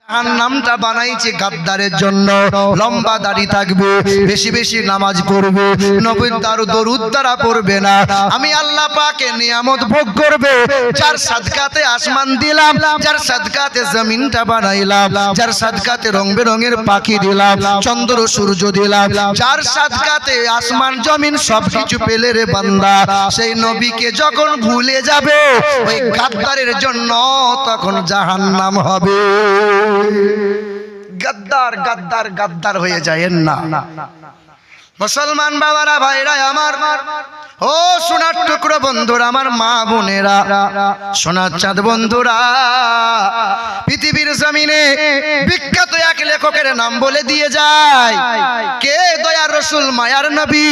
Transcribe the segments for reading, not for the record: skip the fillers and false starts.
নামটা বানাইছে গাদ্দারের জন্য। লম্বা দাড়ি থাকবে, বেশি বেশি নামাজ পড়বে, নবীর দরুদ দ্বারা পড়বে না। আমি আল্লাহ পাকের নিয়ামত ভোগ করবে। যার সাদকাতে আসমান দিলাম, যার সাদকাতে জমিনটা বানাইলাম, যার সাদকাতে রং বেরঙের পাখি দিলাম, চন্দ্র সূর্য দিলাম, যার সাদকাতে আসমান জমিন সবকিছু পেলে রে বান্দা, সেই নবীকে যখন ভুলে যাবে ওই গাদ্দারের জন্য তখন জাহান্নাম হবে। গাদ্দার গাদ্দার গাদ্দার হয়ে যায় না। মুসলমান বাবারা, ভাইরা আমার, ও সোনার টুকরো বন্ধুরা, আমার মা বোনেরা, সোনার চাঁদ বন্ধুরা, পৃথিবীর জমিনে বিখ্যাত এক লেখকের নাম বলে দিয়ে যায়। কে? দয়ার রসুল, মায়ার নবী।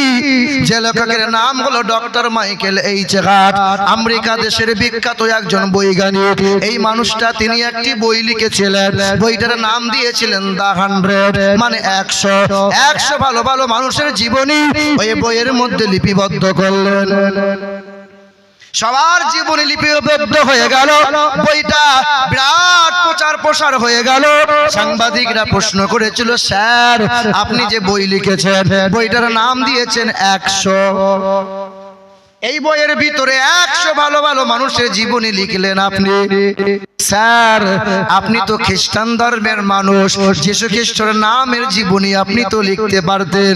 যে লেখকের নাম হলো doctor Michael H heart. America দেশের বিখ্যাত একজন বৈজ্ঞানিক। এই মানুষটা তিনি একটি বই লিখেছিলেন। বইটার নাম দিয়েছিলেন দ্য 100, মানে 100 ভালো ভালো মানুষের জীবনী ওই বইয়ের মধ্যে লিপিবদ্ধ করলেন। সবার জীবনী লিপিবদ্ধ হয়ে গেল। বইটা বিরাট প্রচার প্রসার হয়ে গেল। সাংবাদিকরা প্রশ্ন করেছিল, স্যার আপনি যে বই লিখেছেন, বইটার নাম দিয়েছেন 100। এই বইয়ের ভিতরে 100 ভালো ভালো মানুষের জীবনী লিখলেন আপনি। স্যার আপনি তো খ্রিস্টান ধর্মের মানুষ, যীশু খ্রিস্টের নামের জীবনী আপনি তো লিখতে পারতেন।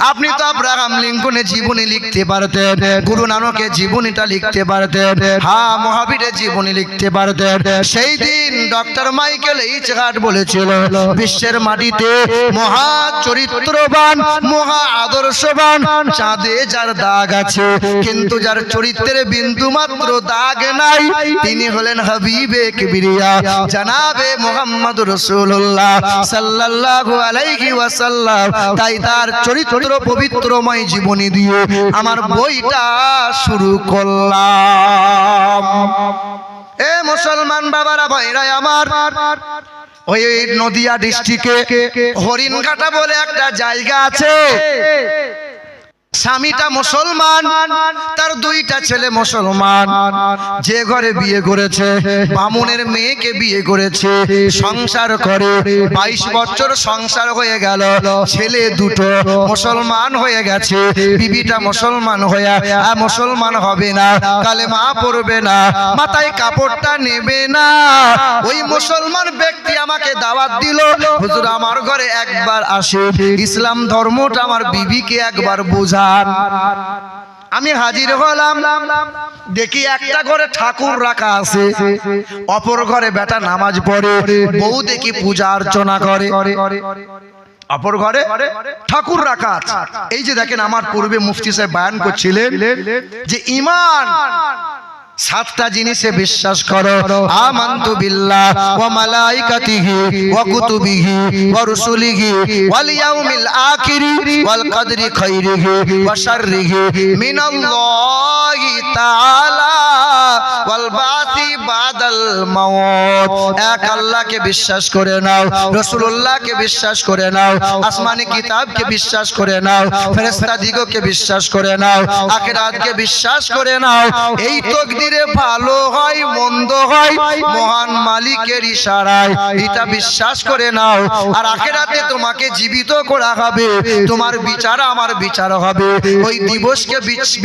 আপনি তো আব্রাহাম লিঙ্কনের জীবনী লিখতে পারতেন, গুরু নানকের জীবনীটা লিখতে পারতেন, হ্যাঁ মহাবীরের জীবনী লিখতে পারতেন। সেই দিন ডক্টর মাইকেল এইচ হার্ট বলেছিল, বিশ্বের মাটিতে মহা চরিত্রবান, মহা আদর্শবান চাঁদে যার দাগ আছে, কিন্তু যার চরিত্রের বিন্দু মাত্র দাগ নাই, তিনি হলেন হাবিবে কিবরিয়া জনাবে মুহাম্মদ রাসূলুল্লাহ সাল্লাল্লাহু আলাইহি ওয়াসাল্লাম। তাই তার চরিত্র পবিত্রময় জীবনী দিয়ে আমার বইটা শুরু করলাম। এ মুসলমান বাবারা, ভাইরা আমার, ওই নদিয়া ডিস্ট্রিক্টে হরিণঘাটা বলে একটা জায়গা আছে। স্বামীটা মুসলমান, তার 2টা ছেলে মুসলমান। যে ঘরে বিয়ে করেছে, বামুনের মেয়েকে বিয়ে করেছে, সংসার করে 22 বছর সংসার হয়ে গেল। ছেলে 2টো মুসলমান হয়ে গেছে। বিবিটা মুসলমান হয়ে মুসলমান হবে না, কালেমা পড়বে না, মাথায় কাপড়টা নেবে না। ওই মুসলমান ব্যক্তি আমাকে দাওয়াত দিল, হুজুর আমার ঘরে একবার আসে, ইসলাম ধর্মটা আমার বিবিকে একবার বোঝা। আমি হাজির হলাম। দেখি একটা ঘরে ঠাকুর রাখা আছে, অপর ঘরে বেটা নামাজ পড়ে, বউ দেখি পূজা অর্চনা করে, অপর ঘরে ঠাকুর রাখা আছে। এই যে দেখেন, আমার পূর্বে মুফতি সাহেব বয়ান করছিলেন যে ঈমান 7টা জিনিসে বিশ্বাস করো। আমানতু বিল্লাহ ওয়া মালাইকাতিহি ওয়া কুতুবিহি ওয়া রুসুলিহি ওয়াল ইয়াউমিল আখিরি ওয়াল কদরি খাইরিহি ওয়া শাররিহি মিনাল্লাহি তাআলা ওয়াল বাসি বাদাল মাউত। এক আল্লাহকে বিশ্বাস করে নাও, রাসূলুল্লাহকে বিশ্বাস করে নাও, আসমানি কিতাবকে বিশ্বাস করে নাও, ফেরেশতাদিগকে বিশ্বাস করে নাও, আখিরাতকে বিশ্বাস করে নাও। এই তাকদীর ভালো হয় মন্দ হয় মহান মালিকের ইশারায়, এটা বিশ্বাস করে নাও। আর আখিরাতে তোমাকে জীবিত করা হবে, তোমার বিচার আমার বিচার হবে, ওই দিবসকে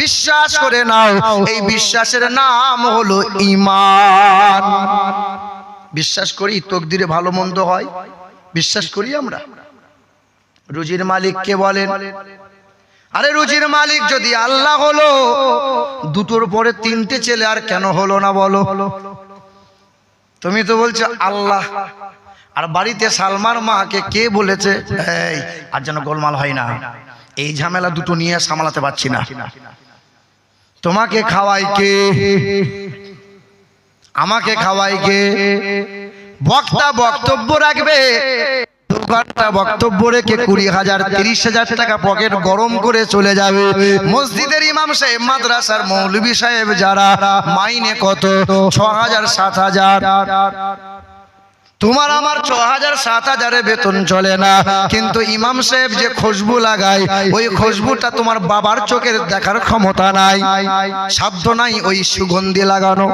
বিশ্বাস করে নাও। এই বিশ্বাসের নাম হলো ঈমান। বিশ্বাস করি তাকদীরে ভালো মন্দ হয়, বিশ্বাস করি আমরা। রুজির মালিক কে বলেন? আরে রুজির মালিক যদি আল্লাহ হলো, 2টোর পরে 3টে ছেলে আর কেন হলো না বলো? তুমি তো বলছো আল্লাহ, আর বাড়িতে সালমার মাকে কে বলেছে এই আর যেন গোলমাল হয় না, এই ঝামেলা 2টো নিয়ে সামলাতে পারছি না। তোমাকে খাওয়াই কে? আমাকে খাওয়াই কে? বক্তা বক্তব্য রাখবে, 2 ঘন্টা বক্তব্য রেখে 20,000 30,000 টাকা পকেট গরম করে চলে যাবে। মসজিদের ইমাম সাহেব, মাদ্রাসার মৌলভী সাহেব যারা, মাইনে কত? 6,000 7,000। তোমার আমার ৬,০০০ ৭,০০০ বেতন চলে না, কিন্তু ইমাম সাহেব যে খুশবু লাগায় ওই খুশবুটা তোমার বাবার চোখের দেখার ক্ষমতা নাই, সাধ্য নাই ওই সুগন্ধি লাগানো।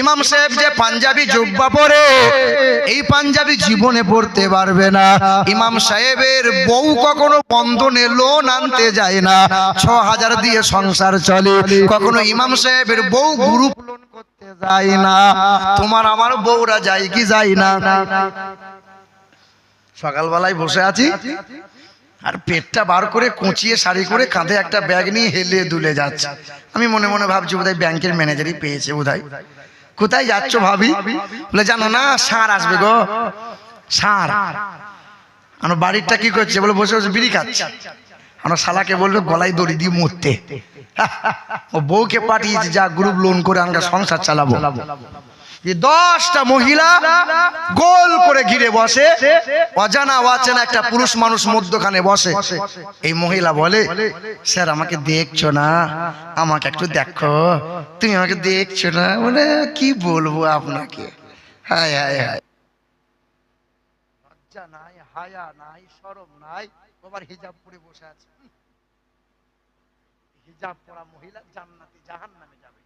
ইমাম সাহেব যে পাঞ্জাবি জুব্বা পরে এই পাঞ্জাবি জীবনে পড়তে পারবে না। ইমাম সাহেবের বউ কখনো বন্ধনে লোন আনতে যায় না, ৬,০০০ দিয়ে সংসার চলে। কখনো ইমাম সাহেবের বউ গ্রুপ লোন করতে যায় না। তোমার আমার বউরা যায় কি যায় না? সকালবেলায় বসে আছি আর পেটটা বার করে কুঁচিয়ে শাড়ি করে কাঁধে একটা ব্যাগ নিয়ে হেলে দুলে যাচ্ছে। আমি মনে মনে ভাবছি বোধহয় ব্যাংকের ম্যানেজারই পেয়েছে বোধহয়। কোথায় যাচ্ছ ভাবি? বলে জানো না ষাঁড় আসবে গো, ষাঁড়। আমার বাড়িরটা কি করছে? বলে বসে বসে বিড়ি খাচ্ছে। আমার শালাকে বলবে গলায় দড়ি দিয়ে মরতে। ও বউকে পাঠিয়েছে যা গ্রুপ লোন করে আমরা সংসার চালাবো। 10টা মহিলা গোল করে ঘিরে বসে, অজানা অচেনা একটা পুরুষ মানুষ মধ্যখানে বসে। এই মহিলা বলে, স্যার আমাকে দেখছো না? আমাকে একটু দেখো। তুমি আমাকে দেখছো না? বলে কি বলবো আপনাকে। হায় হায় হায়, লজ্জা নাই, হায়া নাই, শরম নাই, আবার হিজাব পরে বসে আছে। হিজাব পরা মহিলা জান্নাতি জাহান্নামে যাবে।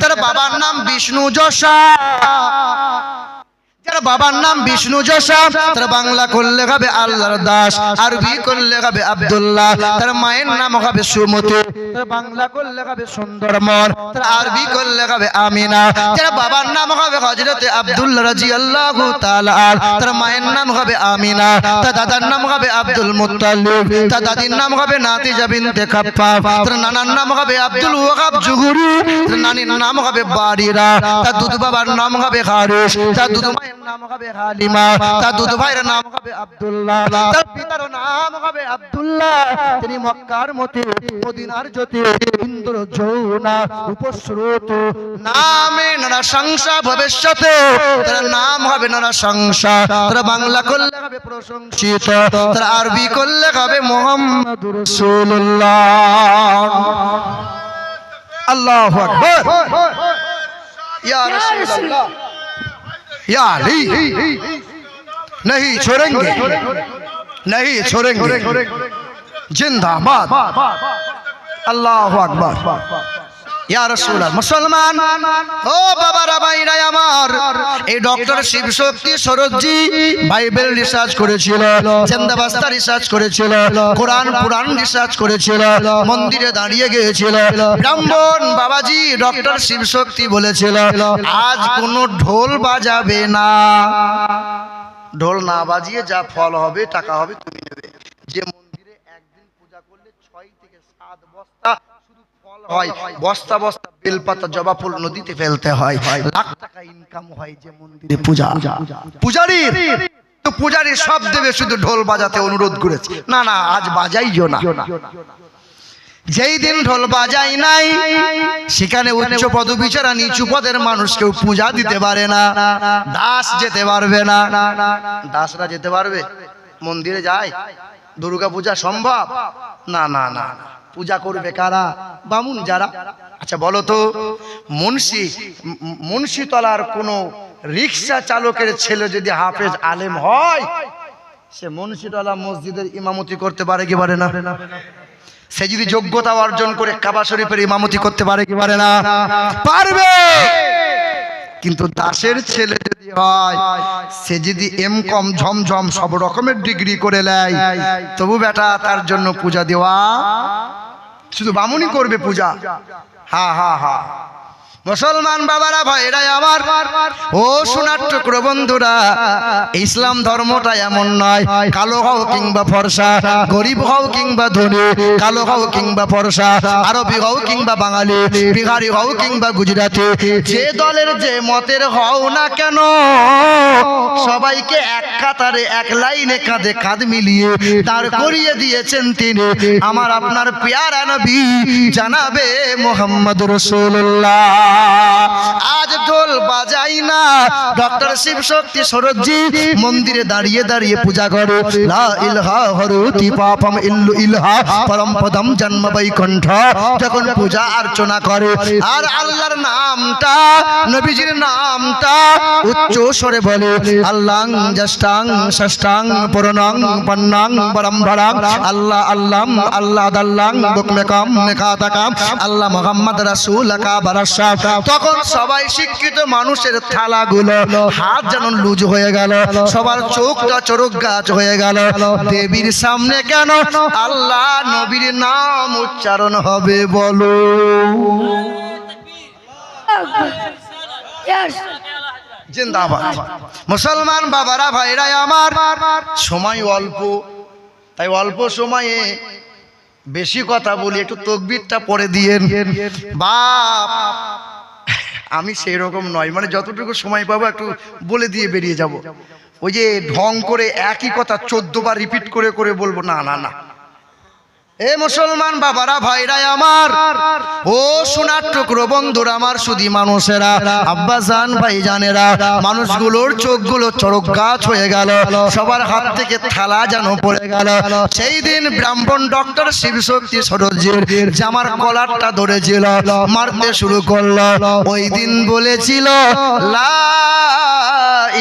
তার বাবার নাম বিষ্ণু যশা। যার বাবার নাম বিষ্ণু যশা তার বাংলা করলে হবে আল্লাহর দাস, আরবি করলে হবে আব্দুল্লাহ। তার মায়ের নাম হবে সুমতি, তার বাংলা করলে হবে সুন্দরমন, তার আরবি করলে হবে আমিনা। যার বাবার নাম হবে হযরতে আব্দুল্লাহ রাদিয়াল্লাহু তাআলা, তার মায়ের নাম হবে আমিনা, তার দাদার নাম হবে আব্দুল মুত্তালিব, তার দাদির নাম হবে নাতিজা বিনতে খাপ্পাব, তার নানার নাম হবে আব্দুল ওয়াহাব জুহুরি, তার নানির নাম হবে বারিরা, তার দুধ বাবার নাম হবে হারিস, তার দুধ মায়ের নাম হবে হালিমা, তার দুধ ভাইয়ের নাম হবে আব্দুল্লাহ, তার পিতার নাম হবে আব্দুল্লাহ। তিনি মক্কার মতি, মদিনার জ্যোতি, ইন্দ্র যৌনা উপস্রোত, নামে নারা সংসা ভবিষ্যতে, তার নাম হবে নারা সংসা। তার বাংলা করলে হবে প্রশংসিত, তার আরবি করলে হবে মুহাম্মাদুর রাসূলুল্লাহ। আল্লাহু আকবার। ইয়া রাসূলুল্লাহ, या अली नहीं छोड़ेंगे, नहीं छोड़ेंगे, जिंदाबाद, अल्लाह अकबर। ইয়া রাসূলুল্লাহ। মুসলমান ও বাবারা ভাইরা আমার, এই ডক্টর শিবশক্তি সরোজজি বাইবেল রিসার্চ করেছিল, জিন্দাবাস্তা রিসার্চ করেছিল, কোরআন পুরাণ রিসার্চ করেছিল, মন্দিরে দাঁড়িয়ে গিয়েছিল। ব্রাহ্মণ বাবাজি ডক্টর শিবশক্তি বলেছিল আজ কোনো ঢোল বাজাবে না, ঢোল না বাজিয়ে যা ফল হবে টাকা হবে তুমি নেবে। যে মন্দিরে একদিন পূজা করলে 6 থেকে 7 বস্তা হয়, বস্তা বস্তা বেলপাতা জবা ফুল নদীতে ফেলতে হয়, লাখ টাকা ইনকাম হয় যে মন্দিরে পূজা। পূজারি তো পূজারি সব দেবে, শুধু ঢোল বাজাতে অনুরোধ করেছে। না না আজ বাজাইও না। যেই দিন ঢোল বাজাই নাই সেখানে উচ্চ পদবী ছাড়া নিচু পদের মানুষ কেউ পূজা দিতে পারে না। দাস যেতে পারবে না। দাসরা যেতে পারবে? মন্দিরে যায়? দুর্গা পূজা সম্ভব? না না না। পূজা করবে কারা? বামুন যারা। আচ্ছা বলো তো, মুন্সিতলার কোন রিক্সা চালকের ছেলে যদি হাফেজ আলেম হয়, সে মুন্সিতলা মসজিদের ইমামতি করতে পারে কি পারে না? সে যদি যোগ্যতা অর্জন করে কাবা শরীফের ইমামতি করতে পারে কি পারে না? পারবে। কিন্তু দাসের ছেলে যদি হয়, সে যদি এমকম ঝমঝম সব রকমের ডিগ্রি করে নেয়, তবু বেটা তার জন্য পূজা দেওয়া, শুধু বামুনই করবে পূজা। হা হা হা। মুসলমান বাবারা ভাইরা আমার, ও সোনার টুকরো বন্ধুরা, ইসলাম ধর্মটা এমন নয় কালো হও কিংবা ফর্সা, গরিব হও কিংবা ধনী, কালো হও কিংবা ফর্সা, আরবি হও কিংবা বাঙালি, বিহারি হও কিংবা গুজরাটি, যে দলের যে মতের হও না কেন, সবাইকে এক কাতারে এক লাইনে কাঁধে কাঁধ মিলিয়ে দাঁড় করিয়ে দিয়েছেন তিনি আমার আপনার পেয়ারা নবী জানাবে মুহাম্মদুর রাসূলুল্লাহ। আজ ঢোল বাজাই না, ডক্টর শিব শক্তি সরোজি মন্দিরে দাঁড়িয়ে দাঁড়িয়ে পূজা করে লা ইলাহা হরতি পাপম ইল্লু ইলাহা পরম পদম জন্ম বৈকুণ্ঠ। যখন পূজা অর্চনা করে আর আল্লাহর নামটা, নবীজির নামটা উচ্চ স্বরে বলে, আল্লাহ জষ্টাং ষষ্ঠাং পুরনাং পন্নাং পরম্পরাং আল্লাহ আল্লাহ আল্লাহ দাল্লাং বুকমেকাম মেকাতাকাম আল্লাহ মুহাম্মদ রাসূল কা বারাসা। তখন সবাই শিক্ষিত মানুষের থালাগুলো হাত যেন লুজ হয়ে গেল, সবার চোখটা চরক গাছ হয়ে গেল। দেবীর সামনে কেন আল্লাহ নবীর নাম উচ্চারণ হবে বলো? জিন্দাবাদ। মুসলমান বাবারা ভাইরা আমার, সময় অল্প, তাই অল্প সময়ে বেশি কথা বলি, একটু তাকবীরটা পড়ে দিয়েন। বাপ আমি সেই রকম নয়, মানে যতটুকু সময় পাবো একটু বলে দিয়ে বেরিয়ে যাব। ওই যে ঢং করে একই কথা 14 বার রিপিট করে করে বলবো, না না না। এ মুসলমান বাবারা ভাইরা আমার, ও সোনার টুকরো বন্ধুরা আমার, সুধী মানুষেরা, আব্বা জান ভাই জানেরা, মানুষগুলোর চোখগুলো চড়ক গাছ হয়ে গেল, সবার হাত থেকে থালা যেন পড়ে গেল। সেই দিন ব্রাহ্মণ ডক্টর শিবশক্তি সরোজির জামার কলারটা ধরেছিল, মারতে শুরু করলো। ওই দিন বলেছিল লা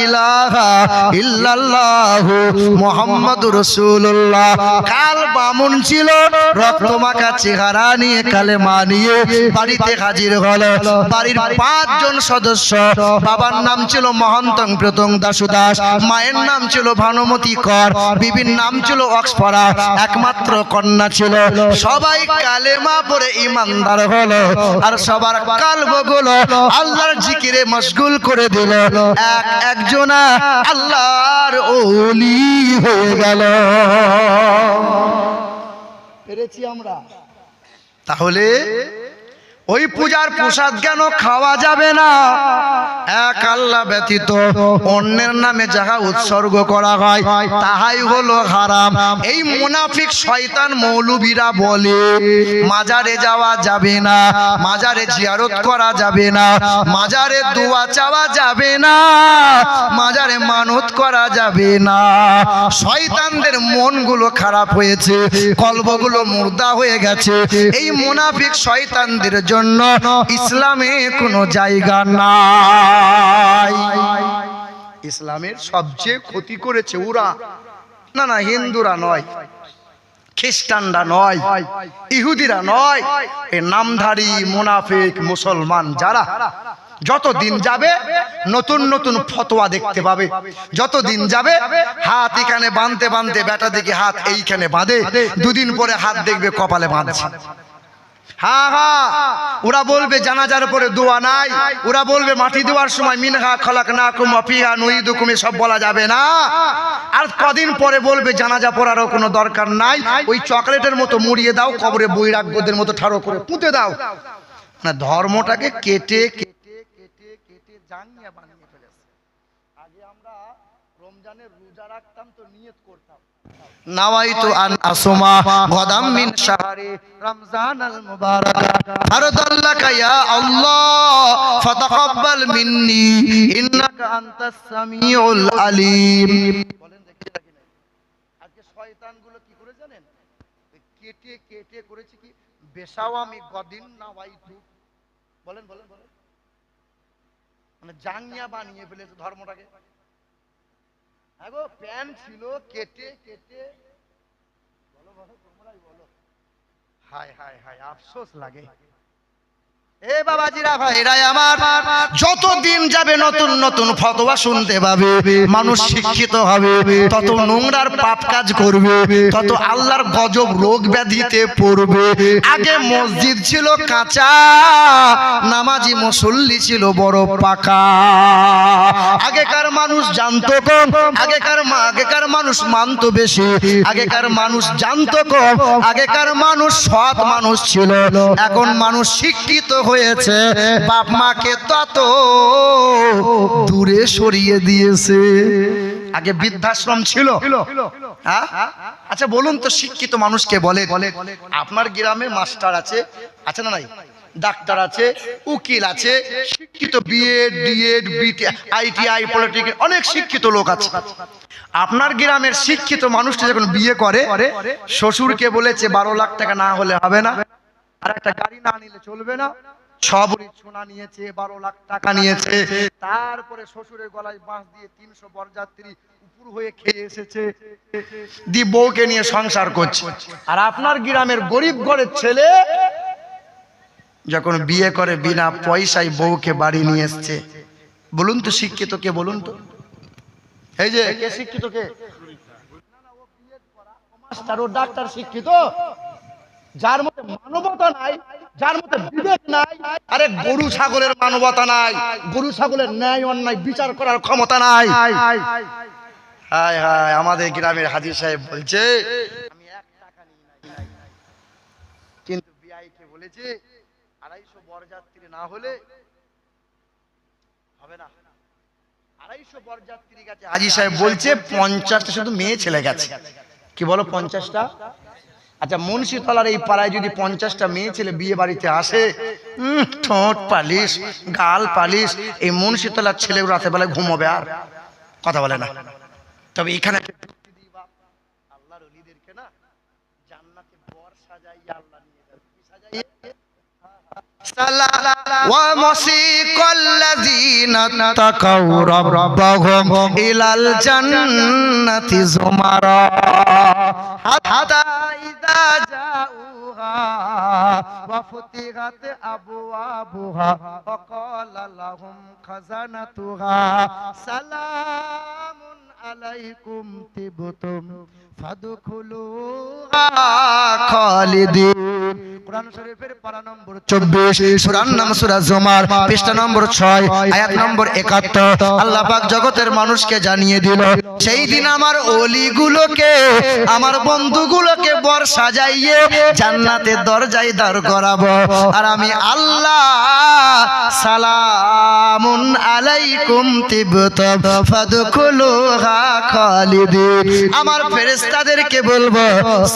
ইলাহা ইল্লাল্লাহু মুহাম্মাদুর রাসূলুল্লাহ। কাল বামুন ছিল, রক্তমাখা চেহারা নিয়ে কালেমা নিয়ে বাড়িতে হাজির হলো। বাড়ির 5 জন সদস্য, বাবার নাম ছিল মহন্তং প্রতং দাসুদাস, মায়ের নাম ছিল ভানুমতি কর, বিবির নাম ছিল অক্সফরা, একমাত্র কন্যা ছিল। সবাই কালেমা পড়ে ইমানদার হলো, আর সবার কালবগুলো আল্লাহর জিকিরে মশগুল করে দিল। একজনা আল্লাহর ওলি হয়ে গেল। পেরেছি আমরা? তাহলে ওই পূজার প্রসাদ কেন খাওয়া যাবে না? এক আল্লাহ ব্যতীত অন্যের নামে যাহা উৎসর্গ করা হয় তাহাই হলো হারাম। এই মুনাফিক শয়তান মৌলবীরা বলে মাজারে যাওয়া যাবে না, মাজারে জিয়ারত করা যাবে না, মাজারে দোয়া চাওয়া যাবে না, মাজারে মানত করা যাবে না। শয়তানদের মনগুলো খারাপ হয়েছে, কলবগুলো মুর্দা হয়ে গেছে। এই মুনাফিক শয়তানদের জন্য ইসলামে কোনো জায়গা নাই। ইসলামের সবচেয়ে ক্ষতি করেছে ওরা, না না হিন্দুরা নয়, খ্রিস্টানরা নয়, ইহুদিরা নয়, এই নামধারী মুনাফিক মুসলমান যারা। যত দিন যাবে নতুন নতুন ফতোয়া দেখতে পাবে, যত দিন যাবে হাত এখানে বাঁধতে বাঁধতে বেটা দেখি হাত এইখানে বাঁধে, দুদিন পরে হাত দেখবে কপালে বাঁধছে। হ্যাঁ হ্যাঁ, ওরা বলবে জানাজার পরে দোয়া নাই, ওরা বলবে মাটি দেওয়ার সময় মিনহা খলাকনাকুম ওয়া ফিহা নুঈদুকুম, সব বলা যাবে না। আর কদিন পরে বলবে জানাজা পড়ারও কোনো দরকার নাই, ওই চকলেটের মতো মুড়িয়ে দাও, কবরে বৈরাগ্যদের মতো ঠাড়ো করে পুঁতে দাও। না, ধর্মটাকে কেটে কেটে কেটে কেটে জাঙ্গিয়া বানিয়ে ফেলেছে। আগে আমরা রমজানের রোজা রাখতাম তো নিয়ত করতাম, নাওয়াইতু আন আসুমা গাদাম মিন শাহরি রমজানাল মুবারাক ফারদাল্লাকা ইয়া আল্লাহ ফাতাকাব্বাল মিন্নি ইন্নাকা আনতাস সামিউল আলিম। বলেন দেখি আজকে শয়তানগুলো কি করে জানেন? কেটে কেটে করেছে কি বেশাও আমি গদিন নাওয়াইতু। বলেন বলেন বলেন, মানে জাঙ্গিয়া বানিয়ে ফেলেছে ধর্মটাকে। প্যান ছিল কেটে কেটে, বলো বলো তোমরাই বলো। হায় হায় হায়, আফসোস লাগে। এ বাবাজিরা ভাইরা আমার, যত দিন যাবে নতুন নতুন ফতোয়া শুনতে পাবে, মানুষ শিক্ষিত হবে, তত নোংরার পাপ কাজ করবে, তত আল্লাহর গজব রোগ ব্যাধিতে পড়বে। আগে মসজিদ ছিল কাঁচা, নামাজি মুসল্লি ছিল বড় পাকা। আগেকার মানুষ জানতো কম, আগেকার মানুষ মানতো বেশি, আগেকার মানুষ জানতো কম, আগেকার মানুষ সৎ মানুষ ছিল। এখন মানুষ শিক্ষিত হয়েছে, বাপ মাকে তত দূরে সরিয়ে দিয়েছে। আগে বৃদ্ধাশ্রম ছিল। আচ্ছা বলুন তো, শিক্ষিত মানুষকে বলে আপনার গ্রামে মাস্টার আছে, আছে না নাই? ডাক্তার আছে, উকিল আছে, শিক্ষিত বিএড ডিএড বিটি আইটিআই পলিটেকনিক অনেক শিক্ষিত লোক আছে। আপনার গ্রামের শিক্ষিত মানুষটা যখন বিয়ে করে, শ্বশুরকে বলেছে 12 লাখ টাকা না হলে হবে না, আর একটা গাড়ি না নিলে চলবে না, সব সোনা নিয়েছে, 12 লাখ টাকা নিয়েছে। তারপরে শ্বশুরের গলায় বাঁশ দিয়ে 300 বরযাত্রী উপর হয়ে খেয়ে এসেছে, দি বউকে নিয়ে সংসার করছে। আর আপনার গ্রামের গরিব ঘরের ছেলে যখন বিয়ে করে বিনা পয়সায় বউকে বাড়ি নিয়ে এসছে, বলুন তো শিক্ষিত কে? বলুন তো, এই যে কে শিক্ষিত? কে? মাস্টার ও ডাক্তার শিক্ষিত, যার মধ্যে মানবতা নাই, যার মধ্যে বিবেক নাই। আরে গরু ছাগলের মানবতা নাই, গরু ছাগলের ন্যায় অন্যায় বিচার করার ক্ষমতা নাই। হায় হায়, আমাদের গ্রামের হাজী সাহেব বলছে আমি 1 টাকা নিই নাই, কিন্তু বিআইকে বলেছে 250 বরযাত্রী না হলে হবে না। 250 বরযাত্রী গেছে, হাজী সাহেব বলছে 50টা শুধু মেয়ে ছেলে গেছে। কি বলো 50টা? আচ্ছা, মুন্সিতলার এই পাড়ায় যদি 50টা মেয়ে ছেলে বিয়ে বাড়িতে আসে, ঠোঁট পালিশ গাল পালিশ, এই মুন্সিতলার ছেলেগুলো রাতে বেলায় ঘুমোবে আর কথা বলে না। তবে এখানে আল্লাহর ওলিদেরকে না জান্নাতে বর সাজাইয়া আল্লাহ নিয়ে যাবে। কি সাজাইয়া? وَمَسِيقَ الَّذِينَ اتَّقَوْا رَبَّهُمْ إِلَى الْجَنَّةِ زُمَرًا حَتَّى إِذَا جَاءُوهَا وَفُتِحَتْ أَبْوَابُهَا وَقَالَ لَهُمْ خَزَنَتُهَا سَلَامٌ عَلَيْكُمْ طِبْتُمْ فَادْخُلُوهَا خَالِدِينَ। কুরআন শরীফের পারা নম্বর 24, সূরার নাম সূরা জুমার, পৃষ্ঠা নম্বর 6, আয়াত নম্বর 71। আল্লাহ পাক জগতের মানুষকে জানিয়ে দিল, সেই দিন আমার ওলিগুলোকে, আমার বন্ধুগুলোকে বর সাজাইয়ে জান্নাতের দরজায় দাঁড় করাবো। আর আমি আল্লাহ সালামুন আলাইকুম তিবতুম ফাদখুলুহা খালিদিন, আমার ফেরেশতাদেরকে বলবো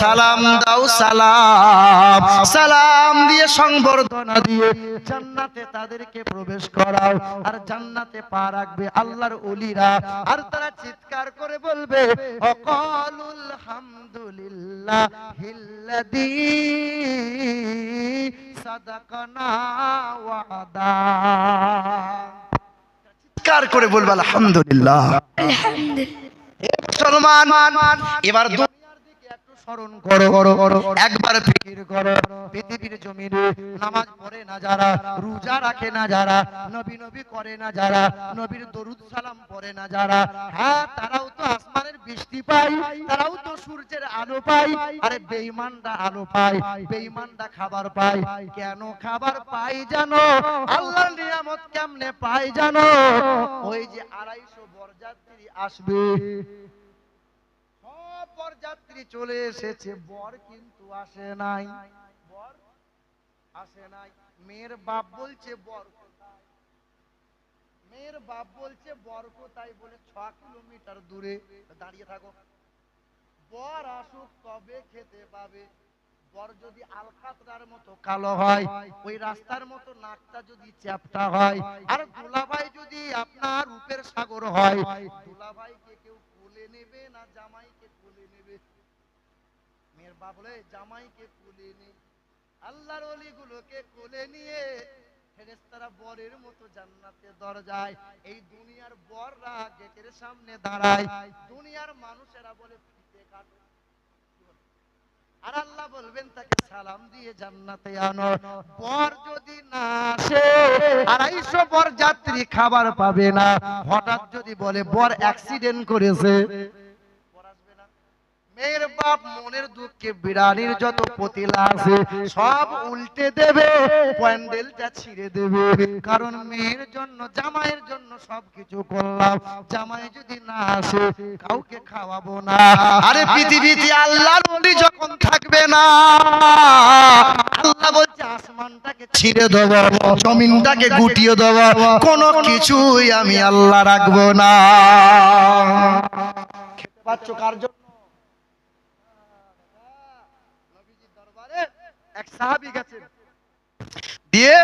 সালাম দাও, সালাম সালাম দিয়ে সংবর্ধনা দিয়ে জান্নাতে তাদেরকে প্রবেশ করাও। আর জান্নাতে পা রাখবে আল্লাহর ওলিরা, আর তারা চিৎকার করে বলবে ওয়াকালুল হামদুলিল্লাহিল্লাযী সাদাকানা ওয়াদা। চিৎকার করে বলবে আলহামদুলিল্লাহ। মুসলমান, এবার স্মরণ করো, একবার ফিকির করো, পৃথিবীর জমিনে নামাজ পড়ে না যারা, রোজা রাখে না যারা, নবী নবী করে না যারা, নবীর দরুদ সালাম পড়ে না যারা, হ্যাঁ তারাও তো আসমানের বৃষ্টি পায়, তারাও তো সূর্যের আলো পায়। আরে বেঈমানরা আলো পায়, বেঈমানরা খাবার পায়। কেন খাবার পায় জানো? আল্লাহর নিয়ামত কেমনে পায় জানো? ওই যে 250 বরযাত্রী আসবে, বরযাত্রী চলে এসেছে, বর কিন্তু আসে নাই, বর আসে নাই। মেয়ের বাপ বলছে বর কোথায়? মেয়ের বাপ বলছে বর কোথায়? বলে 6 কিলোমিটার দূরে দাঁড়িয়ে থাকো, বর আসুক তবে খেতে পাবে। বর যদি আলকাতরার মতো কালো হয়, ওই রাস্তার মতো নাকটা যদি চ্যাপটা হয়, আর দুলাভাই যদি আপনার রূপের সাগর হয়, দুলাভাইকে কেউ কোলে নেবে না জামাইকে কোলে নেবে? মেয়ের বাপ বলে জামাইকে কোলে নেই। আল্লাহর ওলিগুলোকে কোলে নিয়ে ফেরেশতারা বরের মতো জান্নাতের দরজায়, এই দুনিয়ার বররা গেটের সামনে দাঁড়ায়, দুনিয়ার মানুষেরা বলে ফিতে কাটো, আর আল্লাহ বলবেন তাকে সালাম দিয়ে জান্নাতে আনো। বর যদি না আসে 250 বরযাত্রী খাবার পাবে না। হঠাৎ যদি বলে বর অ্যাক্সিডেন্ট করেছে, বর আসবে না। মেয়ের বাপ মনের দুঃখে বিড়ালির যত পতিলা আছে সব উল্টে দেবে, প্যান্ডেলটা ছিঁড়ে দেবে। কারণ মেয়ের জন্য, জামাইয়ের জন্য সবকিছু করলাম, জামাই যদি না আসে কাউকে খাওয়াবো না। আরে পৃথিবীতে আল্লাহর ওলি যখন থাকবে না, আল্লাহ বলছে আসমানটাকে ছিঁড়ে দেবো, জমিনটাকে গুটিয়ে দেবো, কোনো কিছুই আমি আল্লাহ রাখবো না। খেতে পাচ্ছ কার জন্য? এক সাহাবী গেছেন, দিয়ে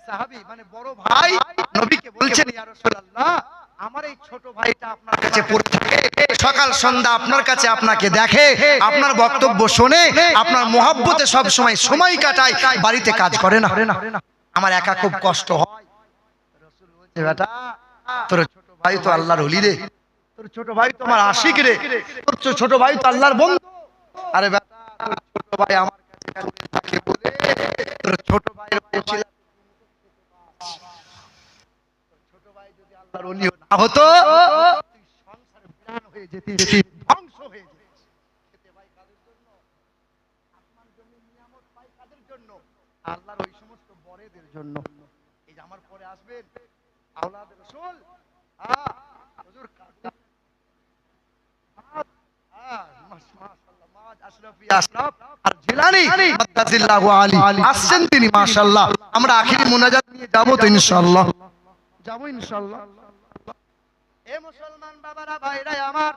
সাহাবী মানে বড় ভাই নবীকে বলছেন, ইয়া রাসূলুল্লাহ, আমার এই ছোট ভাইটা আপনার কাছে পড়ে থাকে, সকাল সন্ধ্যা আপনার কাছে আপনাকে দেখে, আপনার বক্তব্য শোনে, আপনার মহব্বতে সব সময় সময় কাটায়, বাড়িতে কাজ করে না, আমার একা খুব কষ্ট হয়। রাসূল বলছে, বেটা তোর ছোট ভাই তো আল্লাহর ওলি রে, তোর ছোট ভাই তো আমার আশিক রে, তোর ছোট ভাই তো আল্লাহর বন্ধু। আরে বেটা তোর ছোট ভাই আমার কাছে পড়ে থাকে বলে তোর ছোট ভাইয়ের বলছিল, ছোট ভাই যদি আল্লাহর ওলি না হতো তুই সংসারে বিরান হয়ে যেতিস, ধ্বংস হয়ে যেতিস। খেতে ভাই কাদের জন্য? আসমান জমি নিয়ামত পাই কাদের জন্য? আল্লাহর ওই সমস্ত বরেদের জন্য। এই যে আমার পরে আসবেন আওলাদ রাসূল, হুজুর মাশাআল্লাহ মাজ আশরাফি আশরাফ আর জিলানী মাদ্দাজিল্লাহু আলী আসছেন তিনি, মাশাআল্লাহ। আমরা আখিরি মুনাজাত নিয়ে যাব তো ইনশাআল্লাহ, যাব ইনশাআল্লাহ। এ মুসলমান বাবারা, ভাইরা আমার,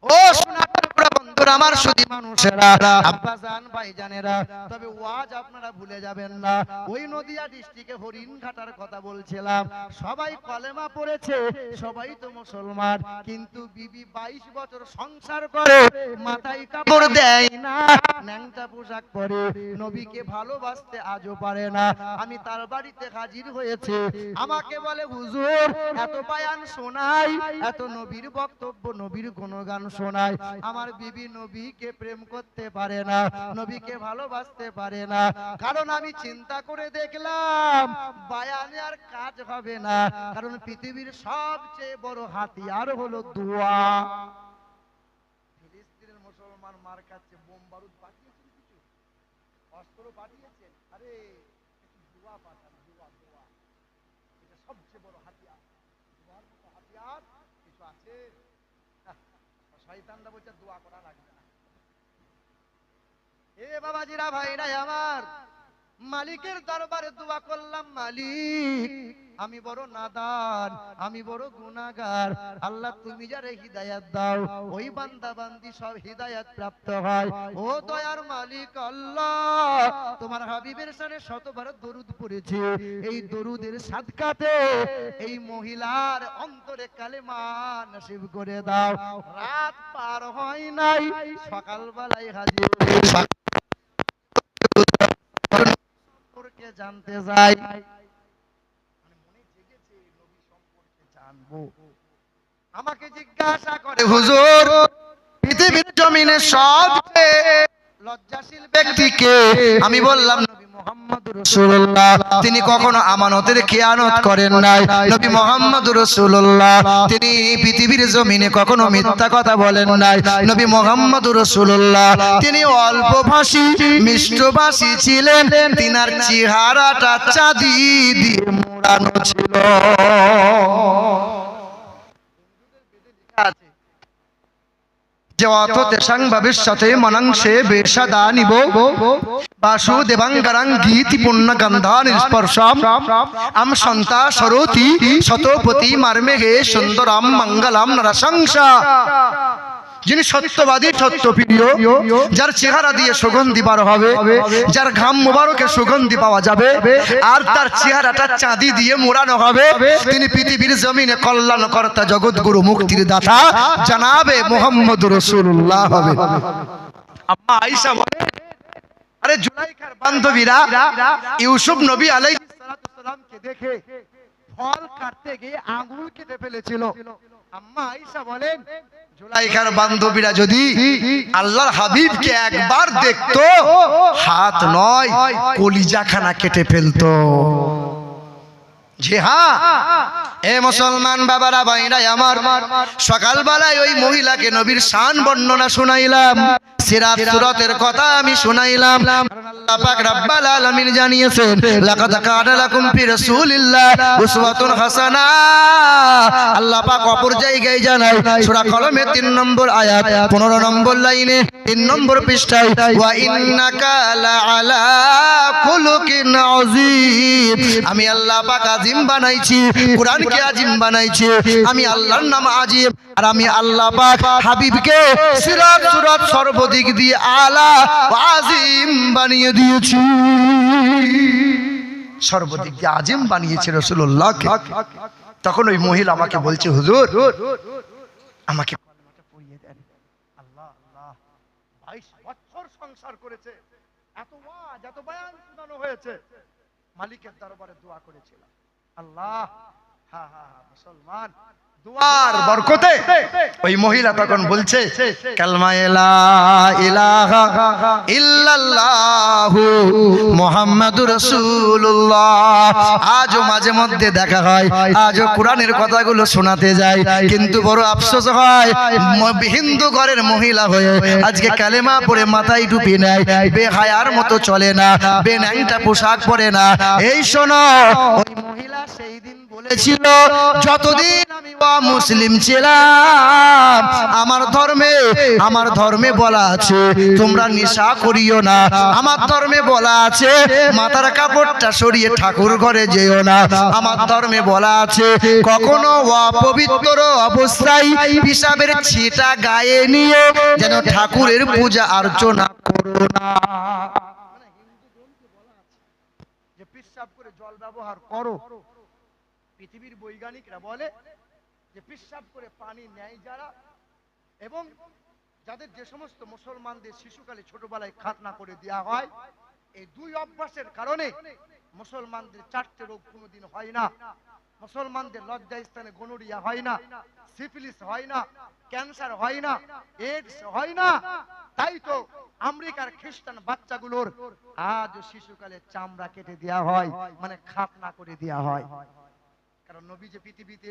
ও সোনার বন্ধুরা আমার, সুধী মানুষেরা, আব্বাজান ভাইজানেরা, তবে ওয়াজ আপনারা ভুলে যাবেন না। ওই নদিয়া ডিস্ট্রিক্টে হরিণঘাটার কথা বলছিলাম, সবাই কলেমা পড়েছে, সবাই তো মুসলমান, কিন্তু বিবি 22 বছর সংসার করে, মাথায় কাপড় দেয় না, ন্যাংটা পোশাক পরে, নবীকে ভালোবাসতে আজও পারে না। আমি তার বাড়িতে হাজির হয়েছে, আমাকে বলে, হুজুর এত বয়ান শোনাই, এত নবীর বক্তব্য, নবীর গুণগান শোনাই, আমার বিবি নবীকে প্রেম করতে পারে না, নবীকে ভালোবাসতে পারে না। কারণ আমি চিন্তা করে দেখলাম বায়ানে আর কাজ হবে না, কারণ পৃথিবীর সবচেয়ে বড় হাতিয়ার হলো দোয়া। ফিলিস্তিনের মুসলমান মার কাছে বোম বারুদ পাঠিয়েছেন, কিছু অস্ত্র পাঠিয়েছেন, আরে দোয়া পাঠান, দোয়া, দোয়া এটা সবচেয়ে বড় হাতিয়ার। দোয়ার মতো হাতিয়ার কিছু আছে? শয়তানরা বলছে দোয়া করা লাগবে না। এ বাবাজিরা, ভাইরা আমার, মালিকের দরবারে দোয়া করলাম, মালিক আমি বড় নাদান, আমি বড় গুনাহগার, আল্লাহ তুমি যারে হিদায়াত দাও, ওই বান্দা বান্দি সব হিদায়াত প্রাপ্ত হয়। ও দয়ার মালিক আল্লাহ, তোমার হাবিবের শানে শতবার দরুদ পড়েছি, এই দরুদের সাদকাতে এই মহিলার অন্তরে কালেমা নসিব করে দাও। রাত পার হয় নাই, সকালবেলায় হাজির সম্পর্কে জানতে যাই, মনে জেগেছে নবী সম্পর্কে জানবো। আমাকে জিজ্ঞাসা করে, হুজুর পৃথিবীর জমিনে সবচেয়ে লজ্জাশীল ব্যক্তিকে? আমি বললাম নবী মুহাম্মদুর রাসূলুল্লাহ, তিনি কখনো আমানতের খেয়ানত করেন নাই। নবী মুহাম্মদুর রাসূলুল্লাহ, তিনি পৃথিবীর জমিনে কখনো মিথ্যা কথা বলেন নাই। নবী মুহাম্মদুর রাসূলুল্লাহ, তিনি অল্পভাষী মিষ্টভাষী ছিলেন, তিনার চেহারাটা চাঁদি দিয়ে মোড়ানো ছিল। যে অততে সাংভাবের সাথে মনাংশে বেশাদানিব বাসুদেবাঙ্গারাং গীতি পুণ্য গন্ধান স্পর্শাম আম সন্তা সরোতি শতপতি মার্মেঘে সুন্দরাম মঙ্গলাম নরসংসা। যিনি সত্যবাদী, সত্যপ্রিয়, যার চেহারা দিয়ে সুগন্ধি বার হবে, যার ঘাম মোবারকে সুগন্ধি পাওয়া যাবে, আর তার চেহারাটা চাঁদি দিয়ে মোড়ানো হবে, তিনি পৃথিবীর জমিনে কল্যাণকর্তা, জগৎগুরু, মুক্তির দাতা জানাবে মুহাম্মদুর রাসূলুল্লাহ হবে। আম্মা আয়েশা বলে, আরে জুলাইখার বান্ধবীরা ইউসুফ নবী আলাইহিস সালামকে দেখে ফল কাটতে গিয়ে আঙ্গুল কেটে ফেলেছিল। আম্মা আয়েশা বলেন, জুলাইখার বান্ধবীরা যদি আল্লাহর হাবিবকে একবার দেখতো, হাত নয় কলিজাখানা কেটে ফেলতো। জি হ্যাঁ, এ মুসলমান বাবারা, ভাইরা আমার, সকালবেলায় ওই মহিলাকে নবীর শান বর্ণনা শুনাইলাম, সিরাত সুরাতের কথা আমি শুনাইলাম। আল্লাহ পাক রব্বুল আলামিন জানিয়েছেন, লাকাদ কানা লাকুম ফি রাসূলিল্লাহ উসওয়াতুন হাসানা। আল্লাহ পাক অপর জায়গায় জানায়, সূরা কলমের 3 নম্বর আয়াত 15 নম্বর লাইনে 3 নম্বর পৃষ্ঠায়, ওয়া ইন্নাকা লাআলা খুলুকিন আযীম। আমি আল্লাহ পাক আজিম বানাইছি, কোরআনকে আজিম বানাইছি, আমি আল্লাহর নাম আজিম, আর আমি আল্লাহ পাক হাবিবকে সিরাত সুরাত সর্বদিক দিয়ে আলা আজিম বানিয়ে দিয়েছি। সর্বদিক দিয়ে আজিম বানিয়েছে রাসূলুল্লাহকে। তখন ওই মহিলা আমাকে বলছে, হুজুর আমাকে কলমাটা পড়িয়ে দেন। আল্লাহ আল্লাহ, 22 বছর সংসার করেছে, এত ওয়াজ এত বয়ান শোনানো হয়েছে, মালিকের দরবারে দোয়া করেছিল। আল্লাহ, হ্যাঁ হ্যাঁ মুসলমান, দুয়ার বরকতে ওই মহিলা তখন বলছে কালমা লা ইলাহা ইল্লাল্লাহু মুহাম্মাদুর রাসূলুল্লাহ। আজও মাঝে মধ্যে দেখা হয়, আজও কোরআনের কথাগুলো শোনাতে যায়, কিন্তু বড় আফসোস হয় হিন্দু ঘরের মহিলা হয়ে আজকে কালেমা পড়ে মাথায় টুপি নেয়, বেহায়ার মতো চলে না, বেন্যাংটা পোশাক পরে না। এই শোনো, ওই মহিলা সেই দিন বলেছিল, যতদিন আমি মুসলিম ছিলাম আমার ধর্মে বলা আছে তোমরা নেশা করিও না, আমার ধর্মে বলা আছে মাথার কাপড়টা সরিয়ে ঠাকুর ঘরে যেও না, আমার ধর্মে বলা আছে কখনো অপবিত্র অবস্থায় পিশাবের ছিটা গায়ে নিয়ে যেন ঠাকুরের পূজা অর্চনা করো না। যে পিশাব করে জল ব্যবহার করো, পৃথিবীর বৈজ্ঞানিকরা বলে যে পিশাব করে পানি নেয় যারা, এবং যাদের যে সমস্ত মুসলমানদের শিশুকালে ছোটবেলায় খাতনা করে দেওয়া হয়, এই দুই অভ্যাসের কারণে মুসলমানদের 4টে রোগ কোনোদিন হয় না। মুসলমানদের লজ্জা স্থানে গনোরিয়া হয় না, সিফিলিস হয় না, ক্যান্সার হয় না, এইডস হয় না। তাই তো আমেরিকার খ্রিস্টান বাচ্চাগুলোর আজও শিশুকালে চামড়া কেটে দেওয়া হয়, মানে খাতনা করে দেওয়া হয়। কারণ নবী যে পৃথিবীতে